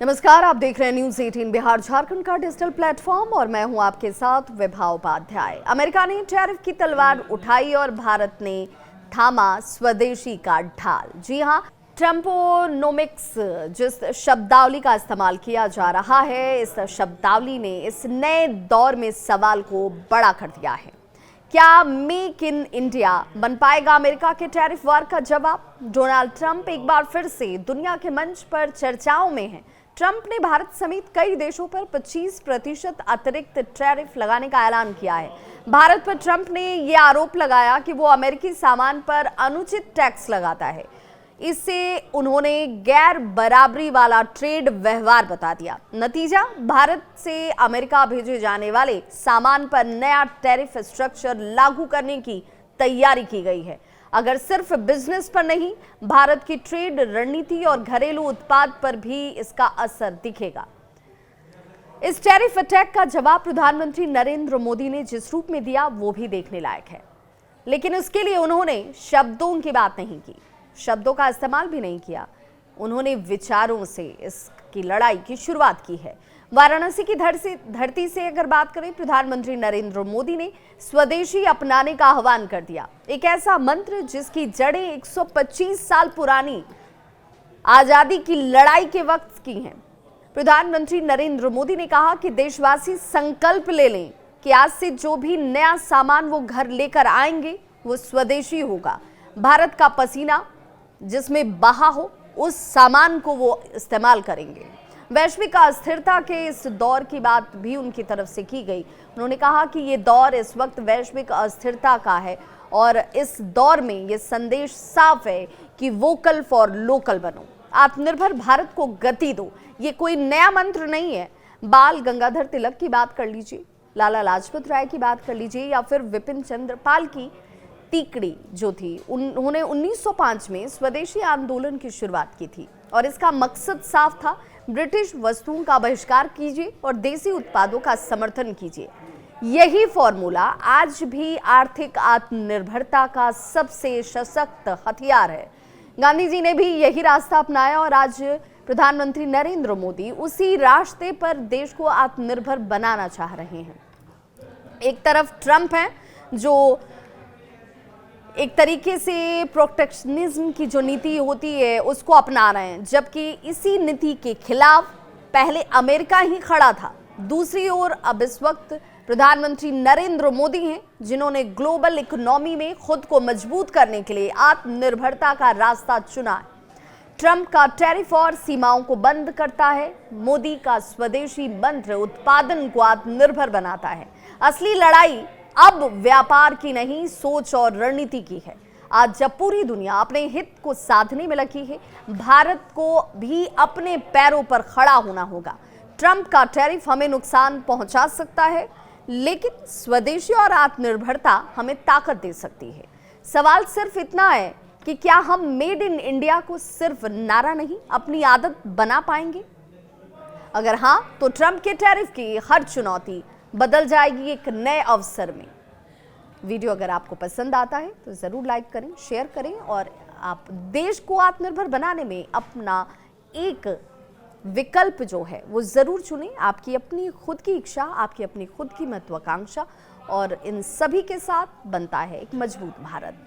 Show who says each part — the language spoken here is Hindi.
Speaker 1: नमस्कार, आप देख रहे हैं न्यूज 18 बिहार झारखंड का डिजिटल प्लेटफॉर्म और मैं हूं आपके साथ विभा उपाध्याय। अमेरिका ने टैरिफ की तलवार उठाई और भारत ने थामा स्वदेशी का ढाल। जी हां, ट्रम्पोनोमिक्स जिस शब्दावली का इस्तेमाल किया जा रहा है, इस शब्दावली ने इस नए दौर में सवाल को बड़ा कर दिया है। क्या मेक इन इंडिया बन पाएगा अमेरिका के टैरिफ वार का जवाब? डोनाल्ड ट्रंप एक बार फिर से दुनिया के मंच पर चर्चाओं में हैं। ट्रंप ने भारत समेत कई देशों पर 25% अतिरिक्त टैरिफ लगाने का ऐलान किया है। भारत पर ट्रंप ने यह आरोप लगाया कि वो अमेरिकी सामान पर अनुचित टैक्स लगाता है। इसे उन्होंने गैर बराबरी वाला ट्रेड व्यवहार बता दिया। नतीजा, भारत से अमेरिका भेजे जाने वाले सामान पर नया टैरिफ स्ट्रक्चर लागू करने की तैयारी की गई है। अगर सिर्फ बिजनेस पर नहीं, भारत की ट्रेड रणनीति और घरेलू उत्पाद पर भी इसका असर दिखेगा। इस टैरिफ अटैक का जवाब प्रधानमंत्री नरेंद्र मोदी ने जिस रूप में दिया वो भी देखने लायक है, लेकिन उसके लिए उन्होंने शब्दों की बात नहीं की, शब्दों का इस्तेमाल भी नहीं किया। उन्होंने विचारों से इसकी लड़ाई की शुरुआत की है। वाराणसी की धरती से अगर बात करें, प्रधानमंत्री नरेंद्र मोदी ने स्वदेशी अपनाने का आह्वान कर दिया। एक ऐसा मंत्र जिसकी जड़ें 125 साल पुरानी आजादी की लड़ाई के वक्त की हैं। प्रधानमंत्री नरेंद्र मोदी ने कहा कि देशवासी संकल्प ले लें कि आज से जो भी नया सामान वो घर लेकर आएंगे वो स्वदेशी होगा। भारत का पसीना जिसमें बहा हो, उस सामान को वो इस्तेमाल करेंगे। वैश्विक अस्थिरता के इस दौर की बात भी उनकी तरफ से की गई। उन्होंने कहा कि ये दौर इस वक्त वैश्विक अस्थिरता का है और इस दौर में ये संदेश साफ है कि वोकल फॉर लोकल बनो, आत्मनिर्भर भारत को गति दो। ये कोई नया मंत्र नहीं है। बाल गंगाधर तिलक की बात कर लीजिए, लाला लाजपत राय की बात कर लीजिए, या फिर विपिन चंद्र पाल की तीकड़ी जो थी, उन्होंने 1905 में स्वदेशी आंदोलन की शुरुआत की थी और इसका मकसद साफ था, ब्रिटिश वस्तुओं का बहिष्कार कीजिए और देसी उत्पादों का समर्थन कीजिए। यही फॉर्मूला आज भी आर्थिक आत्मनिर्भरता का सबसे सशक्त हथियार है। गांधी जी ने भी यही रास्ता अपनाया और आज प्रधानमंत्री नरेंद्र मोदी उसी रास्ते पर देश को आत्मनिर्भर बनाना चाह रहे हैं। एक तरफ ट्रंप है जो एक तरीके से प्रोटेक्शनिज्म की जो नीति होती है उसको अपना रहे हैं, जबकि इसी नीति के खिलाफ पहले अमेरिका ही खड़ा था। दूसरी ओर अब इस वक्त प्रधानमंत्री नरेंद्र मोदी हैं जिन्होंने ग्लोबल इकोनॉमी में खुद को मजबूत करने के लिए आत्मनिर्भरता का रास्ता चुना है। ट्रंप का टैरिफ और सीमाओं को बंद करता है, मोदी का स्वदेशी मंत्र उत्पादन को आत्मनिर्भर बनाता है। असली लड़ाई अब व्यापार की नहीं, सोच और रणनीति की है। आज जब पूरी दुनिया अपने हित को साधने में लगी है, भारत को भी अपने पैरों पर खड़ा होना होगा। ट्रंप का टैरिफ हमें नुकसान पहुंचा सकता है, लेकिन स्वदेशी और आत्मनिर्भरता हमें ताकत दे सकती है। सवाल सिर्फ इतना है कि क्या हम मेड इन इंडिया को सिर्फ नारा नहीं, अपनी आदत बना पाएंगे? अगर हाँ, तो ट्रंप के टैरिफ की हर चुनौती बदल जाएगी एक नए अवसर में। वीडियो अगर आपको पसंद आता है तो जरूर लाइक करें, शेयर करें और आप देश को आत्मनिर्भर बनाने में अपना एक विकल्प जो है वो जरूर चुनें। आपकी अपनी खुद की इच्छा, आपकी अपनी खुद की महत्वाकांक्षा, और इन सभी के साथ बनता है एक मजबूत भारत।